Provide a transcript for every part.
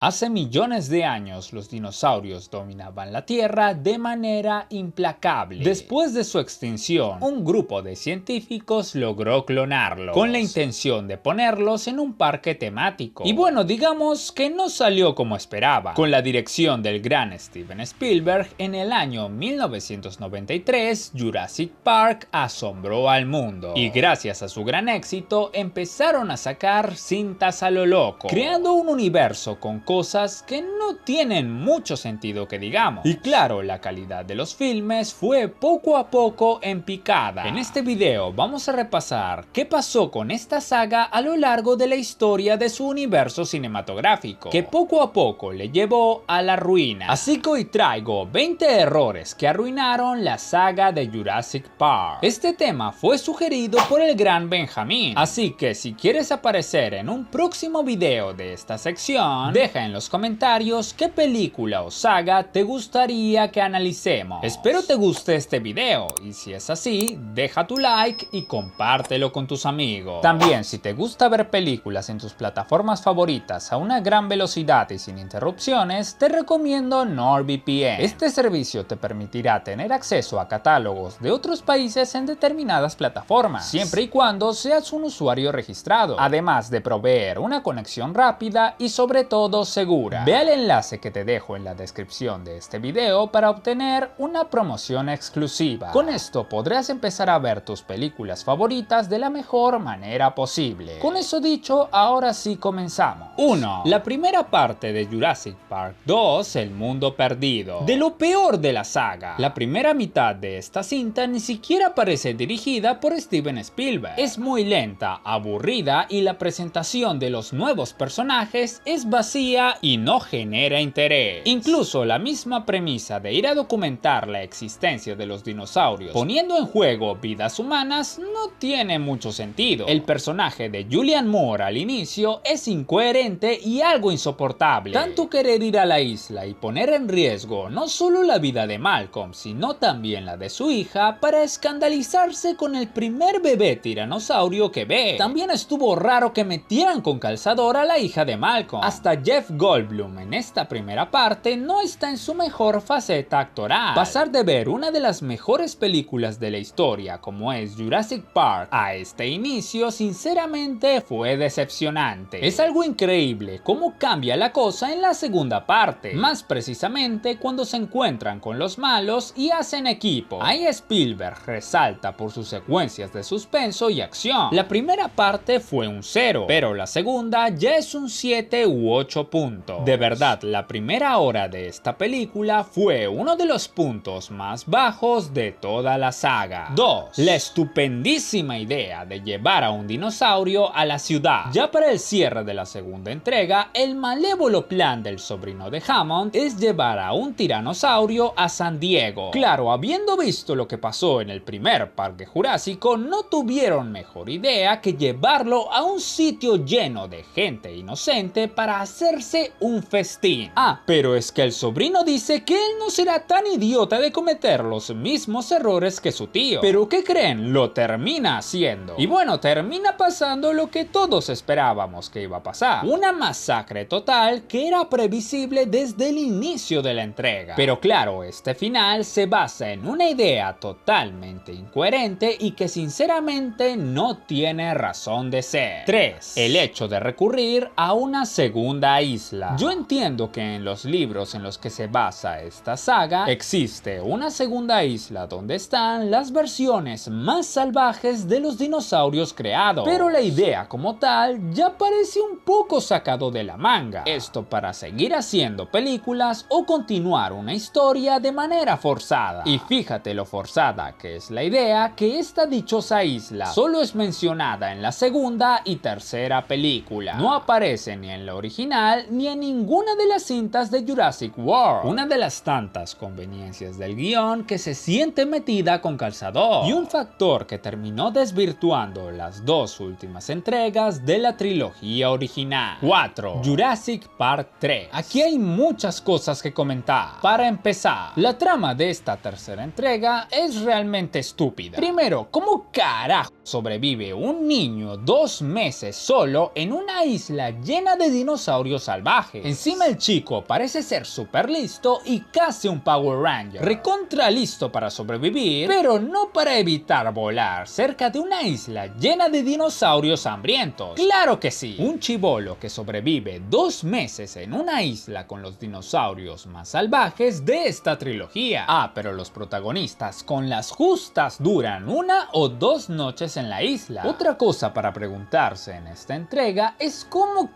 Hace millones de años los dinosaurios dominaban la Tierra de manera implacable. Después de su extinción, un grupo de científicos logró clonarlos, con la intención de ponerlos en un parque temático. Y bueno, digamos que no salió como esperaba. Con la dirección del gran Steven Spielberg, en el año 1993, Jurassic Park asombró al mundo. Y gracias a su gran éxito, empezaron a sacar cintas a lo loco, creando un universo con cosas que no tienen mucho sentido que digamos. Y claro, la calidad de los filmes fue poco a poco en picada. En este video vamos a repasar qué pasó con esta saga a lo largo de la historia de su universo cinematográfico, que poco a poco le llevó a la ruina. Así que hoy traigo 20 errores que arruinaron la saga de Jurassic Park. Este tema fue sugerido por el gran Benjamín, así que si quieres aparecer en un próximo video de esta sección, deja en los comentarios qué película o saga te gustaría que analicemos. Espero te guste este video y si es así, deja tu like y compártelo con tus amigos. También, si te gusta ver películas en tus plataformas favoritas a una gran velocidad y sin interrupciones, te recomiendo NordVPN. Este servicio te permitirá tener acceso a catálogos de otros países en determinadas plataformas, siempre y cuando seas un usuario registrado, además de proveer una conexión rápida y sobre todo segura. Ve al enlace que te dejo en la descripción de este video para obtener una promoción exclusiva. Con esto podrás empezar a ver tus películas favoritas de la mejor manera posible. Con eso dicho, ahora sí comenzamos. 1. La primera parte de Jurassic Park 2, El Mundo Perdido. De lo peor de la saga. La primera mitad de esta cinta ni siquiera parece dirigida por Steven Spielberg. Es muy lenta, aburrida y la presentación de los nuevos personajes es vacía y no genera interés. Incluso la misma premisa de ir a documentar la existencia de los dinosaurios poniendo en juego vidas humanas no tiene mucho sentido. El personaje de Julianne Moore al inicio es incoherente y algo insoportable. Tanto querer ir a la isla y poner en riesgo no solo la vida de Malcolm, sino también la de su hija para escandalizarse con el primer bebé tiranosaurio que ve. También estuvo raro que metieran con calzador a la hija de Malcolm. Hasta Jeff Goldblum en esta primera parte no está en su mejor faceta actoral. Pasar de ver una de las mejores películas de la historia como es Jurassic Park a este inicio sinceramente fue decepcionante. Es algo increíble cómo cambia la cosa en la segunda parte, más precisamente cuando se encuentran con los malos y hacen equipo. Ahí Spielberg resalta por sus secuencias de suspenso y acción. La primera parte fue un 0, pero la segunda ya es un 7 u 8 puntos. De verdad, la primera hora de esta película fue uno de los puntos más bajos de toda la saga. 2. La estupendísima idea de llevar a un dinosaurio a la ciudad. Ya para el cierre de la segunda entrega, el malévolo plan del sobrino de Hammond es llevar a un tiranosaurio a San Diego. Claro, habiendo visto lo que pasó en el primer parque jurásico, no tuvieron mejor idea que llevarlo a un sitio lleno de gente inocente para hacerse un festín. Pero es que el sobrino dice que él no será tan idiota de cometer los mismos errores que su tío. Pero ¿qué creen? Lo termina haciendo. Y bueno, termina pasando lo que todos esperábamos que iba a pasar. Una masacre total que era previsible desde el inicio de la entrega. Pero claro, este final se basa en una idea totalmente incoherente y que sinceramente no tiene razón de ser. 3. El hecho de recurrir a una segunda isla. Yo entiendo que en los libros en los que se basa esta saga existe una segunda isla donde están las versiones más salvajes de los dinosaurios creados, pero la idea como tal ya parece un poco sacado de la manga. Esto para seguir haciendo películas o continuar una historia de manera forzada. Y fíjate lo forzada que es la idea que esta dichosa isla solo es mencionada en la segunda y tercera película. No aparece ni en la original ni en ninguna de las cintas de Jurassic World. Una de las tantas conveniencias del guión que se siente metida con calzador. Y un factor que terminó desvirtuando las dos últimas entregas de la trilogía original. 4. Jurassic Park 3. Aquí hay muchas cosas que comentar. Para empezar, la trama de esta tercera entrega es realmente estúpida. Primero, ¿cómo carajo sobrevive un niño 2 meses solo en una isla llena de dinosaurios salvajes. Encima el chico parece ser súper listo y casi un Power Ranger. Recontra listo para sobrevivir, pero no para evitar volar cerca de una isla llena de dinosaurios hambrientos. ¡Claro que sí! Un chibolo que sobrevive 2 meses en una isla con los dinosaurios más salvajes de esta trilogía. Ah, pero los protagonistas con las justas duran 1 o 2 noches en la isla. Otra cosa para preguntarse en esta entrega es cómo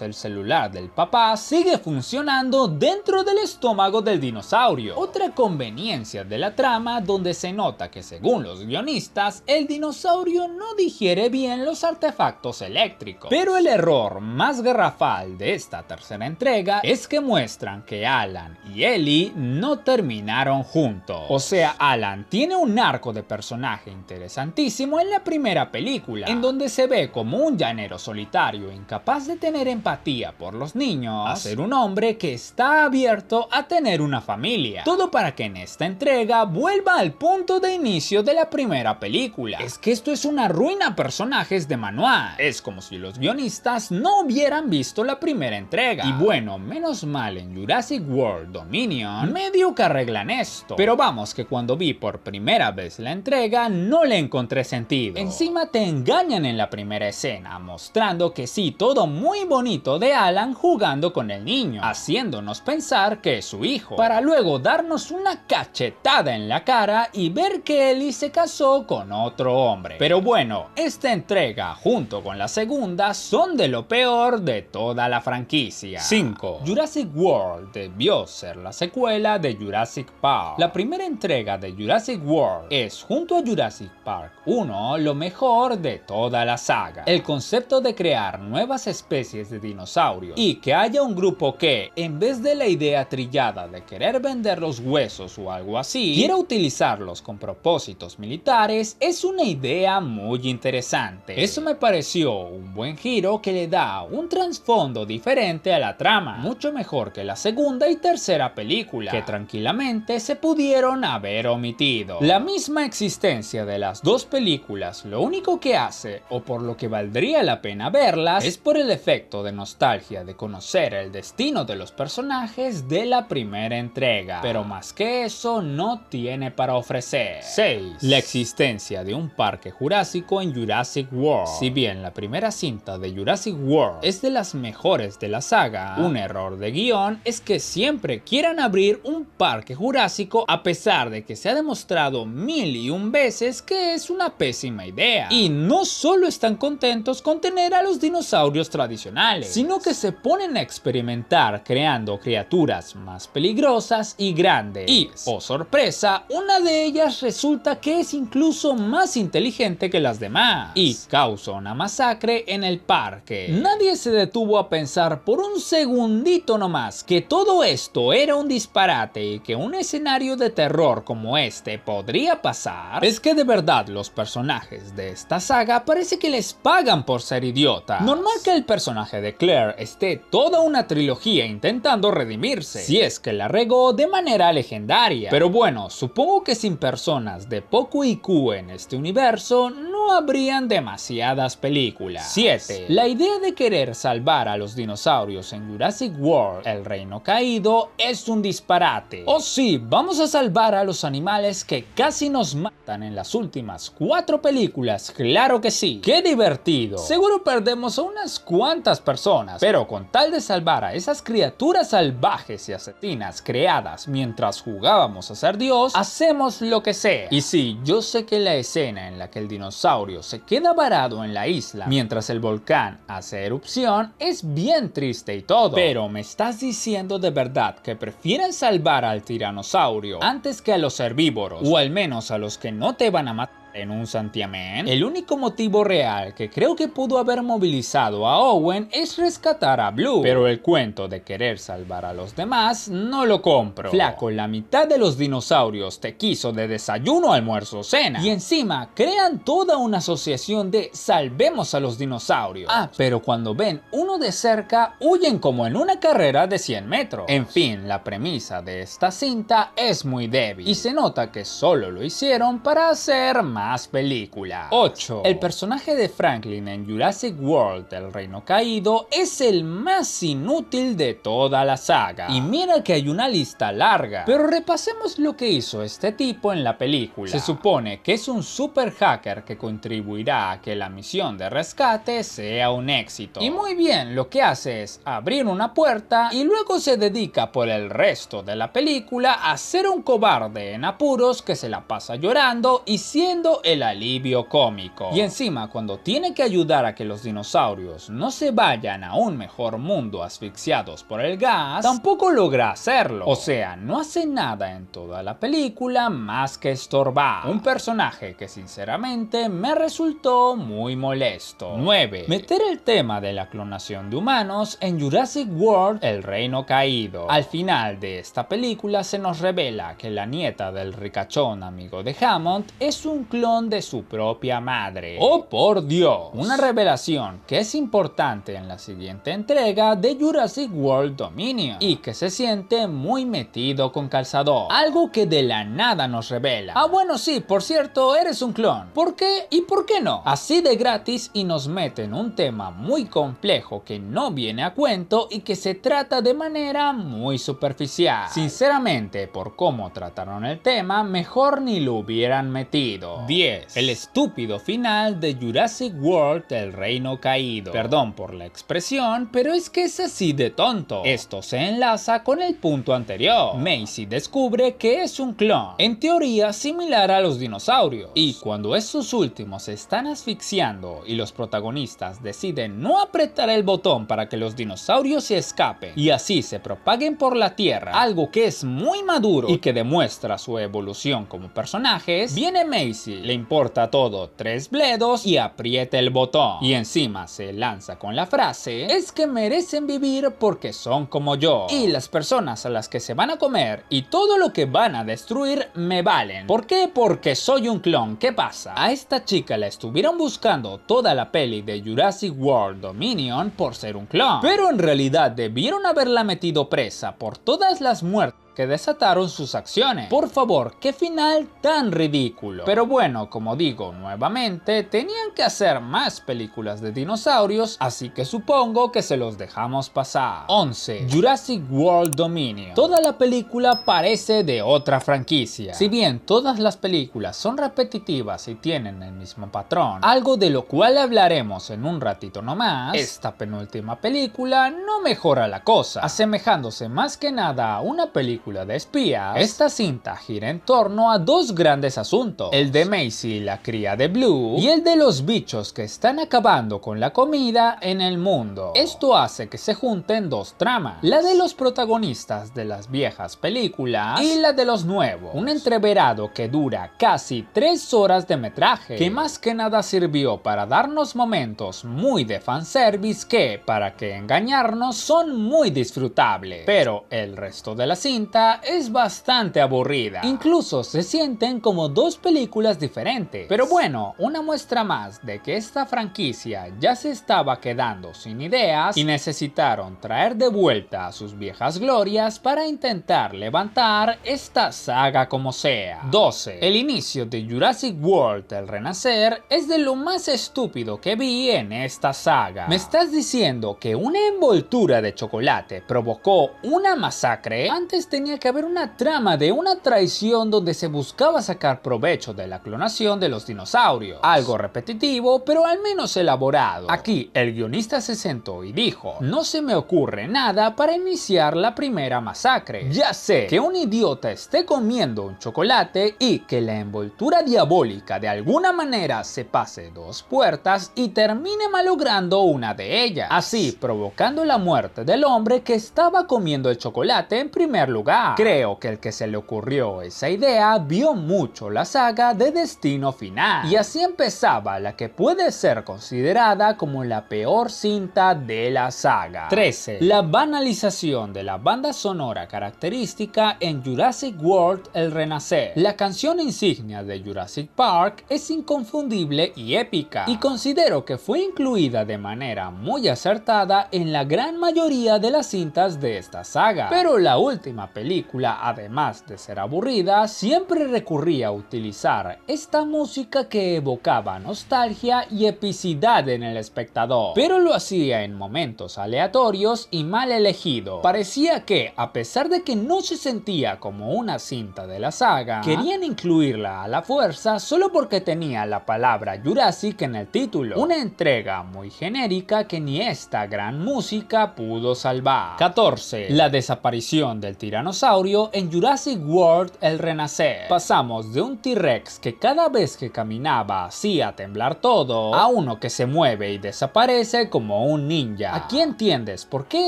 el celular del papá sigue funcionando dentro del estómago del dinosaurio. Otra conveniencia de la trama donde se nota que según los guionistas el dinosaurio no digiere bien los artefactos eléctricos. Pero el error más garrafal de esta tercera entrega es que muestran que Alan y Ellie no terminaron juntos. O sea, Alan tiene un arco de personaje interesantísimo en la primera película, en donde se ve como un llanero solitario incapaz de tener empatía por los niños, a ser un hombre que está abierto a tener una familia. Todo para que en esta entrega vuelva al punto de inicio de la primera película. Es que esto es una ruina a personajes de manual. Es como si los guionistas no hubieran visto la primera entrega. Y bueno, menos mal en Jurassic World Dominion medio que arreglan esto. Pero vamos, que cuando vi por primera vez la entrega no le encontré sentido. Encima te engañan en la primera escena, mostrando que sí, todo muy bonito de Alan jugando con el niño, haciéndonos pensar que es su hijo, para luego darnos una cachetada en la cara y ver que Ellie se casó con otro hombre. Pero bueno, esta entrega junto con la segunda son de lo peor de toda la franquicia. 5. Jurassic World debió ser la secuela de Jurassic Park. La primera entrega de Jurassic World es, junto a Jurassic Park 1, lo mejor de toda la saga. El concepto de crear nuevas especies de dinosaurios y que haya un grupo que, en vez de la idea trillada de querer vender los huesos o algo así, quiera utilizarlos con propósitos militares, es una idea muy interesante. Eso me pareció un buen giro que le da un trasfondo diferente a la trama, mucho mejor que la segunda y tercera película, que tranquilamente se pudieron haber omitido. La misma existencia de las dos películas lo único que hace, o por lo que valdría la pena verlas, es por el efecto de nostalgia de conocer el destino de los personajes de la primera entrega, pero más que eso no tiene para ofrecer. 6. La existencia de un parque jurásico en Jurassic World. Si bien la primera cinta de Jurassic World es de las mejores de la saga, un error de guión es que siempre quieran abrir un parque jurásico a pesar de que se ha demostrado 1001 veces que es una pésima idea. Y no solo están contentos con tener a los dinosaurios tradicionales, sino que se ponen a experimentar creando criaturas más peligrosas y grandes. Y, oh sorpresa, una de ellas resulta que es incluso más inteligente que las demás y causa una masacre en el parque. Nadie se detuvo a pensar por un segundito nomás que todo esto era un disparate y que un escenario de terror como este podría pasar. Es que de verdad los personajes de esta saga parece que les pagan por ser idiotas. Normal que el personaje de Claire esté toda una trilogía intentando redimirse, si es que la regó de manera legendaria. Pero bueno, supongo que sin personas de poco IQ en este universo no habrían demasiadas películas. 7. La idea de querer salvar a los dinosaurios en Jurassic World, el reino caído, es un disparate. Oh sí, vamos a salvar a los animales que casi nos matan en las últimas 4 películas, claro que sí. ¡Qué divertido! Seguro perdemos a unas cuantas personas, pero con tal de salvar a esas criaturas salvajes y asesinas creadas mientras jugábamos a ser Dios, hacemos lo que sea. Y sí, yo sé que la escena en la que el dinosaurio se queda varado en la isla mientras el volcán hace erupción es bien triste y todo, pero ¿me estás diciendo de verdad que prefieren salvar al tiranosaurio antes que a los herbívoros, o al menos a los que no te van a matar en un santiamén? El único motivo real que creo que pudo haber movilizado a Owen es rescatar a Blue, pero el cuento de querer salvar a los demás no lo compro. Flaco, la mitad de los dinosaurios te quiso de desayuno, almuerzo, cena, y encima crean toda una asociación de salvemos a los dinosaurios. Ah, pero cuando ven uno de cerca huyen como en una carrera de 100 metros. En fin, la premisa de esta cinta es muy débil y se nota que solo lo hicieron para hacer más más películas. 8. El personaje de Franklin en Jurassic World, El Reino Caído, es el más inútil de toda la saga. Y mira que hay una lista larga, pero repasemos lo que hizo este tipo en la película. Se supone que es un super hacker que contribuirá a que la misión de rescate sea un éxito. Y muy bien, lo que hace es abrir una puerta y luego se dedica por el resto de la película a ser un cobarde en apuros que se la pasa llorando y siendo el alivio cómico. Y encima, cuando tiene que ayudar a que los dinosaurios no se vayan a un mejor mundo asfixiados por el gas, tampoco logra hacerlo. O sea, no hace nada en toda la película más que estorbar. Un personaje que sinceramente me resultó muy molesto. 9. Meter el tema de la clonación de humanos en Jurassic World, El Reino Caído. Al final de esta película se nos revela que la nieta del ricachón amigo de Hammond es un clon de su propia madre. ¡Oh, por Dios! Una revelación que es importante en la siguiente entrega de Jurassic World Dominion y que se siente muy metido con calzador. Algo que de la nada nos revela. Ah, bueno, sí, por cierto, eres un clon. ¿Por qué y por qué no? Así de gratis, y nos meten un tema muy complejo que no viene a cuento y que se trata de manera muy superficial. Sinceramente, por cómo trataron el tema, mejor ni lo hubieran metido. 10. El estúpido final de Jurassic World, El Reino Caído. Perdón por la expresión, pero es que es así de tonto. Esto se enlaza con el punto anterior. Maisie descubre que es un clon, en teoría similar a los dinosaurios, y cuando estos últimos se están asfixiando y los protagonistas deciden no apretar el botón para que los dinosaurios se escapen y así se propaguen por la tierra, algo que es muy maduro y que demuestra su evolución como personajes, viene Maisie, le importa todo 3 bledos y aprieta el botón, y encima se lanza con la frase: es que merecen vivir porque son como yo, y las personas a las que se van a comer y todo lo que van a destruir me valen. ¿Por qué? Porque soy un clon. ¿Qué pasa? A esta chica la estuvieron buscando toda la peli de Jurassic World Dominion por ser un clon, pero en realidad debieron haberla metido presa por todas las muertes que desataron sus acciones. Por favor, qué final tan ridículo. Pero bueno, como digo nuevamente, tenían que hacer más películas de dinosaurios, así que supongo que se los dejamos pasar. 11. Jurassic World Dominion. Toda la película parece de otra franquicia. Si bien todas las películas son repetitivas y tienen el mismo patrón, algo de lo cual hablaremos en un ratito nomás, esta penúltima película no mejora la cosa, asemejándose más que nada a una película de espías. Esta cinta gira en torno a 2 grandes asuntos: el de Maisie, la cría de Blue, y el de los bichos que están acabando con la comida en el mundo. Esto hace que se junten 2 tramas, la de los protagonistas de las viejas películas y la de los nuevos, un entreverado que dura casi 3 horas de metraje, que más que nada sirvió para darnos momentos muy de fanservice que, para que engañarnos, son muy disfrutables, pero el resto de la cinta es bastante aburrida. Incluso se sienten como 2 películas diferentes. Pero bueno, una muestra más de que esta franquicia ya se estaba quedando sin ideas y necesitaron traer de vuelta a sus viejas glorias para intentar levantar esta saga como sea. 12. El inicio de Jurassic World, El Renacer, es de lo más estúpido que vi en esta saga. ¿Me estás diciendo que una envoltura de chocolate provocó una masacre? Antes tenía que haber una trama de una traición donde se buscaba sacar provecho de la clonación de los dinosaurios. Algo repetitivo, pero al menos elaborado. Aquí el guionista se sentó y dijo: no se me ocurre nada para iniciar la primera masacre. Ya sé que un idiota esté comiendo un chocolate y que la envoltura diabólica de alguna manera se pase 2 puertas y termine malogrando una de ellas, así provocando la muerte del hombre que estaba comiendo el chocolate en primer lugar. Creo que el que se le ocurrió esa idea vio mucho la saga de Destino Final, y así empezaba la que puede ser considerada como la peor cinta de la saga. 13. La banalización de la banda sonora característica en Jurassic World, El Renacer. La canción insignia de Jurassic Park es inconfundible y épica, y considero que fue incluida de manera muy acertada en la gran mayoría de las cintas de esta saga, pero la última película película, además de ser aburrida, siempre recurría a utilizar esta música que evocaba nostalgia y epicidad en el espectador, pero lo hacía en momentos aleatorios y mal elegidos. Parecía que, a pesar de que no se sentía como una cinta de la saga, querían incluirla a la fuerza solo porque tenía la palabra Jurassic en el título, una entrega muy genérica que ni esta gran música pudo salvar. 14. La desaparición del tiranosaurio en Jurassic World: El Renacer. Pasamos de un T-Rex que cada vez que caminaba hacía temblar todo, a uno que se mueve y desaparece como un ninja. Aquí entiendes por qué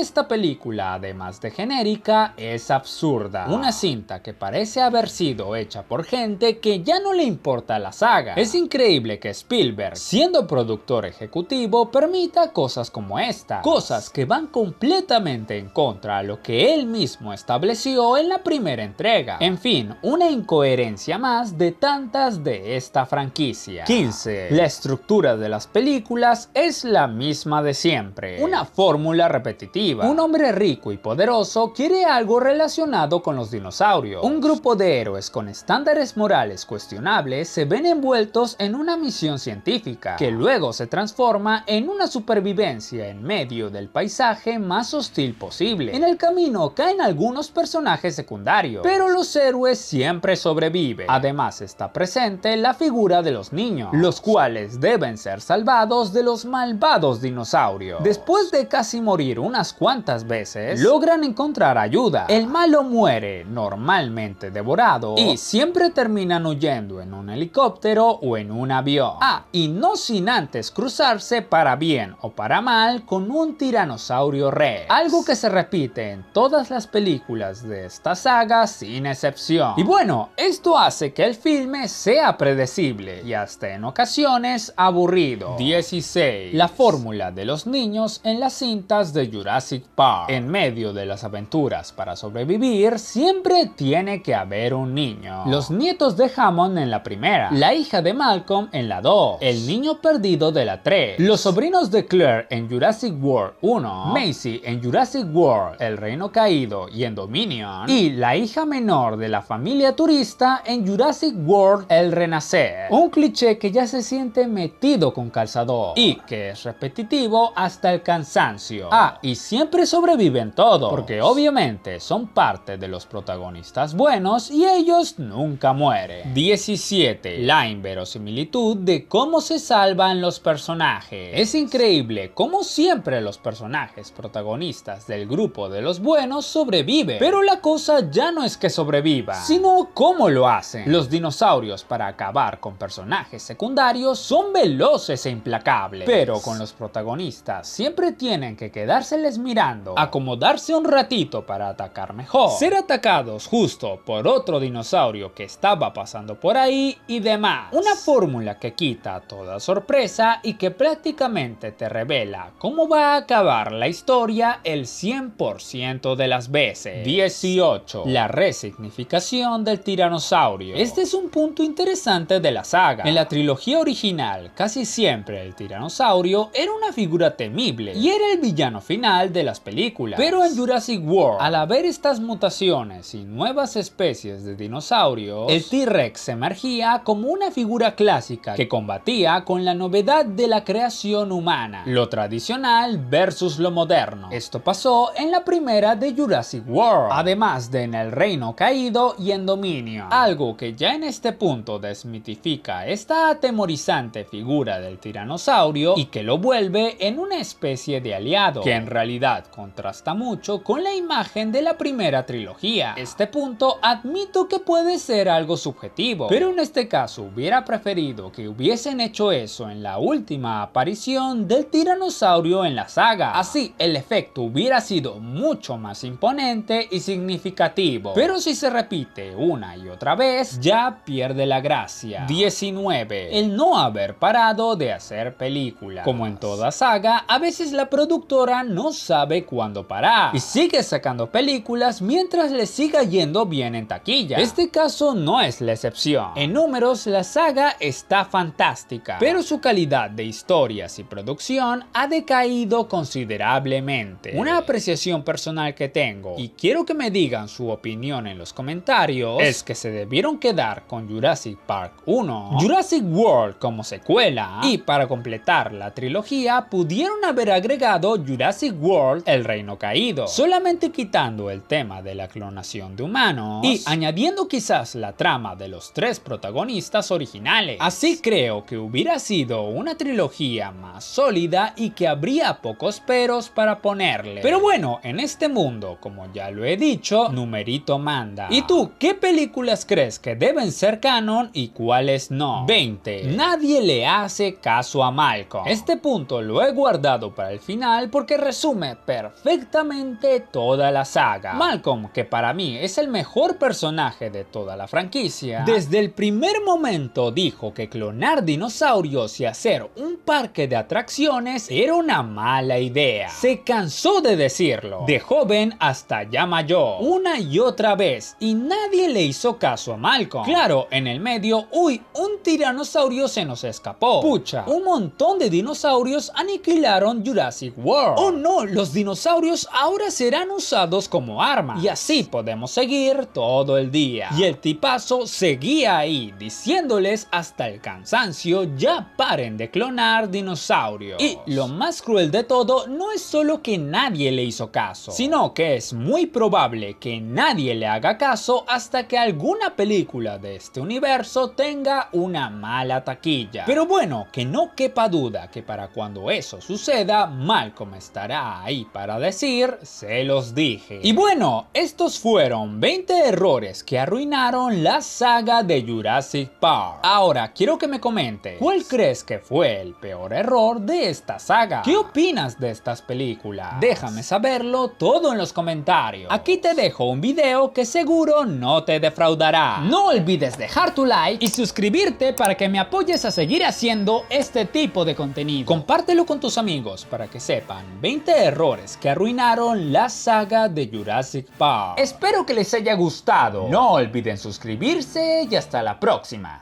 esta película, además de genérica, es absurda. Una cinta que parece haber sido hecha por gente que ya no le importa la saga. Es increíble que Spielberg, siendo productor ejecutivo, permita cosas como esta, cosas que van completamente en contra de lo que él mismo estableció en la primera entrega. En fin, una incoherencia más de tantas de esta franquicia. 15. La estructura de las películas es la misma de siempre. Una fórmula repetitiva. Un hombre rico y poderoso quiere algo relacionado con los dinosaurios. Un grupo de héroes con estándares morales cuestionables se ven envueltos en una misión científica, que luego se transforma en una supervivencia en medio del paisaje más hostil posible. En el camino caen algunos personajes secundarios, pero los héroes siempre sobreviven. Además está presente la figura de los niños, los cuales deben ser salvados de los malvados dinosaurios. Después de casi morir unas cuantas veces, logran encontrar ayuda. El malo muere, normalmente devorado, y siempre terminan huyendo en un helicóptero o en un avión. Y no sin antes cruzarse para bien o para mal con un tiranosaurio rex, algo que se repite en todas las películas de esta saga sin excepción. Y bueno, esto hace que el filme sea predecible y hasta en ocasiones aburrido. 16. La fórmula de los niños en las cintas de Jurassic Park. En medio de las aventuras para sobrevivir, siempre tiene que haber un niño. Los nietos de Hammond en la primera, la hija de Malcolm en la 2, el niño perdido de la 3, los sobrinos de Claire en Jurassic World 1, Maisie en Jurassic World: El Reino Caído y en Dominion, y la hija menor de la familia turista en Jurassic World: El Renacer. Un cliché que ya se siente metido con calzador y que es repetitivo hasta el cansancio. Y siempre sobreviven todos, porque obviamente son parte de los protagonistas buenos y ellos nunca mueren. 17. La inverosimilitud de cómo se salvan los personajes. Es increíble cómo siempre los personajes protagonistas del grupo de los buenos sobreviven, pero la cosa ya no es que sobrevivan, sino cómo lo hacen. Los dinosaurios, para acabar con personajes secundarios, son veloces e implacables, pero con los protagonistas siempre tienen que quedárseles mirando, acomodarse un ratito para atacar mejor, ser atacados justo por otro dinosaurio que estaba pasando por ahí y demás. Una fórmula que quita toda sorpresa y que prácticamente te revela cómo va a acabar la historia el 100% de las veces. 18. La resignificación del tiranosaurio. Este es un punto interesante de la saga. En la trilogía original, casi siempre el tiranosaurio era una figura temible y era el villano final de las películas. Pero en Jurassic World, al haber estas mutaciones y nuevas especies de dinosaurios, el T-Rex emergía como una figura clásica que combatía con la novedad de la creación humana, lo tradicional versus lo moderno. Esto pasó en la primera de Jurassic World, además de en El Reino Caído y en Dominion, algo que ya en este punto desmitifica esta atemorizante figura del tiranosaurio y que lo vuelve en una especie de aliado, que en realidad contrasta mucho con la imagen de la primera trilogía. Este punto admito que puede ser algo subjetivo, pero en este caso hubiera preferido que hubiesen hecho eso en la última aparición del tiranosaurio en la saga. Así el efecto hubiera sido mucho más imponente y significativo, pero si se repite una y otra vez, ya pierde la gracia. 19. El no haber parado de hacer películas. Como en toda saga, a veces la productora no sabe cuándo parar y sigue sacando películas mientras le siga yendo bien en taquilla. Este caso no es la excepción. En números, la saga está fantástica, pero su calidad de historias y producción ha decaído considerablemente. Una apreciación personal que tengo, y quiero que me me digan su opinión en los comentarios es que se debieron quedar con Jurassic Park 1, Jurassic World como secuela, y para completar la trilogía pudieron haber agregado Jurassic World El Reino Caído, solamente quitando el tema de la clonación de humanos y añadiendo quizás la trama de los 3 protagonistas originales. Así creo que hubiera sido una trilogía más sólida y que habría pocos peros para ponerle. Pero bueno, en este mundo, como ya lo he dicho, numerito manda. ¿Y tú qué películas crees que deben ser canon y cuáles no? 20. Nadie le hace caso a Malcolm. Este punto lo he guardado para el final porque resume perfectamente toda la saga. Malcolm, que para mí es el mejor personaje de toda la franquicia, desde el primer momento dijo que clonar dinosaurios y hacer un parque de atracciones era una mala idea. Se cansó de decirlo, de joven hasta ya mayor, una y otra vez, y nadie le hizo caso a Malcolm. Claro, en el medio, un tiranosaurio se nos escapó. Pucha, un montón de dinosaurios aniquilaron Jurassic World. Oh no, los dinosaurios ahora serán usados como armas. Y así podemos seguir todo el día. Y el tipazo seguía ahí, diciéndoles hasta el cansancio, ya paren de clonar dinosaurios. Y lo más cruel de todo no es solo que nadie le hizo caso, sino que es muy probable que nadie le haga caso hasta que alguna película de este universo tenga una mala taquilla. Pero bueno, que no quepa duda que para cuando eso suceda, Malcolm estará ahí para decir, se los dije. Y bueno, estos fueron 20 errores que arruinaron la saga de Jurassic Park. Ahora quiero que me comentes, ¿cuál crees que fue el peor error de esta saga? ¿Qué opinas de estas películas? Déjame saberlo todo en los comentarios. Aquí te dejo un video que seguro no te defraudará. No olvides dejar tu like y suscribirte para que me apoyes a seguir haciendo este tipo de contenido. Compártelo con tus amigos para que sepan 20 errores que arruinaron la saga de Jurassic Park. Espero que les haya gustado. No olviden suscribirse y hasta la próxima.